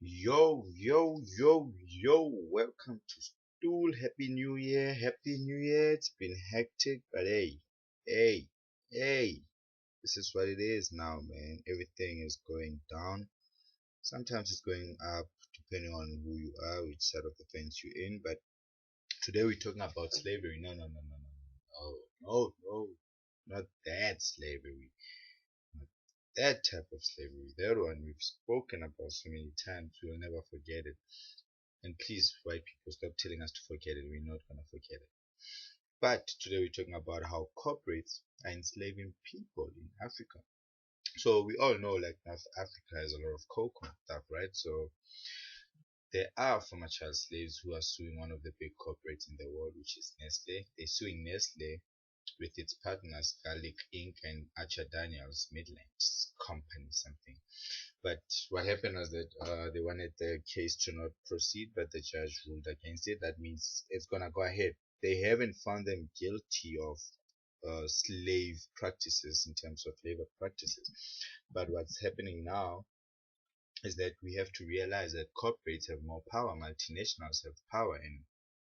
Yo, welcome to Stool. Happy New Year, Happy New Year. It's been hectic, but hey, hey, this is what it is now, man. Everything is going down. Sometimes it's going up, depending on who you are, which side of the fence you're in. But today we're talking about slavery. No, not that slavery. Not that type of slavery. That one we've spoken about so many times, we'll never forget it. And please, white people, stop telling us to forget it. We're not gonna forget it. But today we're talking about how corporates are enslaving people in Africa. So we all know like North Africa has a lot of cocoa and stuff, right? So there are former child slaves who are suing one of the big corporates in the world, which is Nestle. They're suing Nestle with its partners Garlic Inc. and Archer Daniels Midlands Company something. But what happened was that they wanted the case to not proceed, but the judge ruled against it. That means it's gonna go ahead. They haven't found them guilty of slave practices in terms of labor practices. But what's happening now is that we have to realize that corporates have more power, multinationals have power, and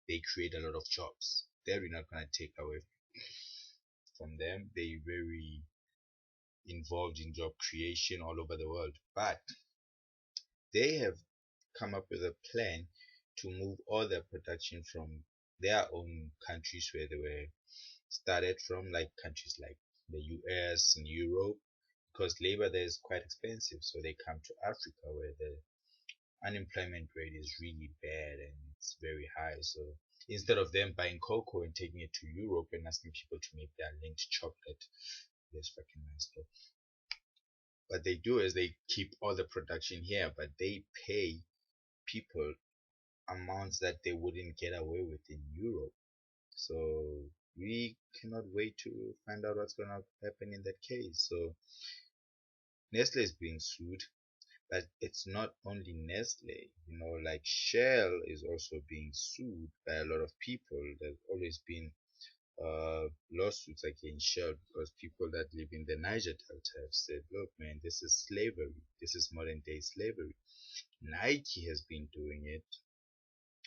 they create a lot of jobs. That we're not gonna take away from them. They're very involved in job creation all over the world. But they have come up with a plan to move all their production from their own countries where they were started from, like countries like the US and Europe, because labor there is quite expensive. So they come to Africa where the unemployment rate is really bad and it's very high. So instead of them buying cocoa and taking it to Europe and asking people to make their linked chocolate, that's fucking nice though. What they do is they keep all the production here, but they pay people amounts that they wouldn't get away with in Europe. So we cannot wait to find out what's gonna happen in that case. So Nestle is being sued, but it's not only Nestle. Like Shell is also being sued by a lot of people. There's always been lawsuits against Shell because people that live in the Niger Delta have said, look, man, this is slavery. This is modern day slavery. Nike has been doing it.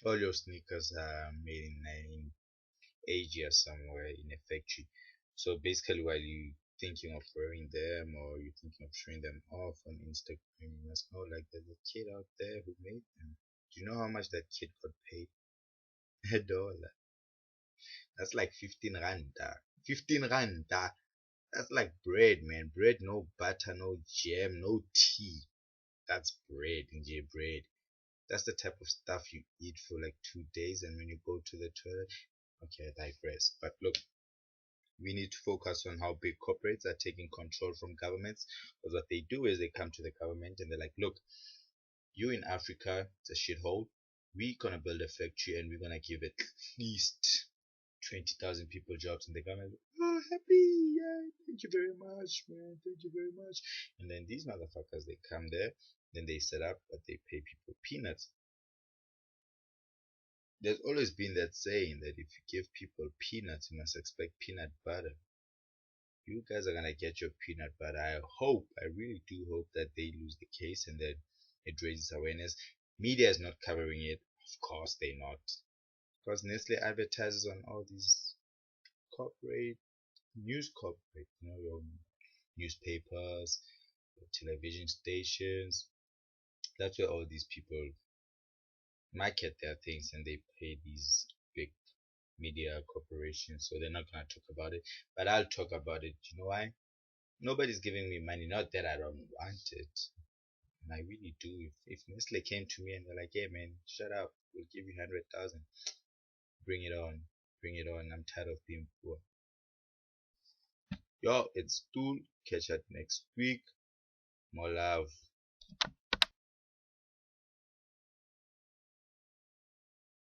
All your sneakers are made in Asia somewhere in a factory. So basically, while you thinking of wearing them or you're thinking of showing them off on Instagram, you must know like there's a kid out there who made them. Do you know how much that kid got paid? $1. That's like 15 rand. 15 rand. That's like bread, man. Bread, no butter, no jam, no tea. That's bread, bread. That's the type of stuff you eat for like 2 days, and when you go to the toilet, okay, I digress. But look, we need to focus on how big corporates are taking control from governments. Because what they do is they come to the government and they're like, look, you in Africa, it's a shithole. We're gonna build a factory and we're gonna give at least 20,000 people jobs. And the government, oh, happy, yeah, thank you very much, man, thank you very much. And then these motherfuckers, they come there, then they set up, but they pay people peanuts. There's always been that saying that if you give people peanuts, you must expect peanut butter. You guys are gonna get your peanut butter. I really do hope that they lose the case and that it raises awareness. Media is not covering it. Of course they're not. Because Nestle advertises on all these corporate corporate, your newspapers, your television stations. That's where all these people market their things and they pay these big media corporations, so they're not gonna talk about it. But I'll talk about it. You know why? Nobody's giving me money. Not that I don't want it, and I really do. If Nestle came to me and they're like, "Hey man, shut up. We'll give you 100,000. Bring it on. Bring it on. I'm tired of being poor." Yo, it's Tool. Catch up next week. More love.